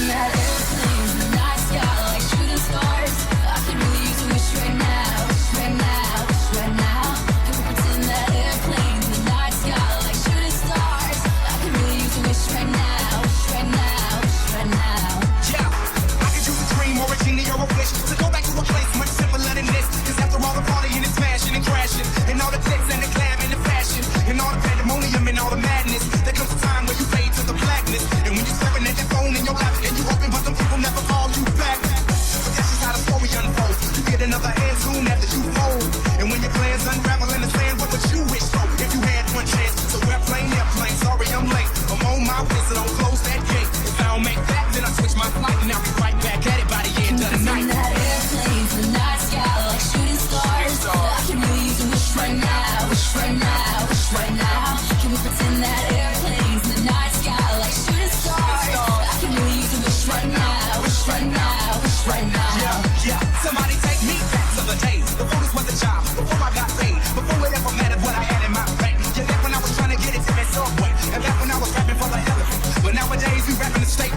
pretend that airplanes in the night sky like shooting stars. I could really use a wish right now, wish right now, wish right now. Can we pretend that airplanes in the night sky like shooting stars? I could really use a wish right now, wish right now, wish right now. Yeah, I could use a dream or a genie or a wish to go back to a place much simpler than this. Cause after all the partying and smashing and crashing, and all the glitz and the glam and the fashion, and all the pandemonium and all the madness, there comes a time where you fade to the blackness. And when you're staring at that phone in your lap and you open, but them people never call you back. But that's just how the story unfolds. You get another hand soon after you fold. And when your plans unravel in the sand, what would you wish for if you had one chance? So airplane, sorry I'm late. I'm on my way, so don't close that gate. If I don't make that, then I switch my flight and I'll be right back at it by the end of the night. Pretend that airplanes in the night sky like shooting stars. I can really use a wish right now, wish right now, wish right now. Can we pretend that airplanes in the night sky like shooting stars? I can really use a wish right now, wish right now, wish right now. Yeah, somebody take me back to the days before this was a job, before I got paid, before it ever mattered what I had in my bank. Yeah, back when I was trying to get it to that subway, and back when I was rapping for the hell of it. But nowadays we rapping the state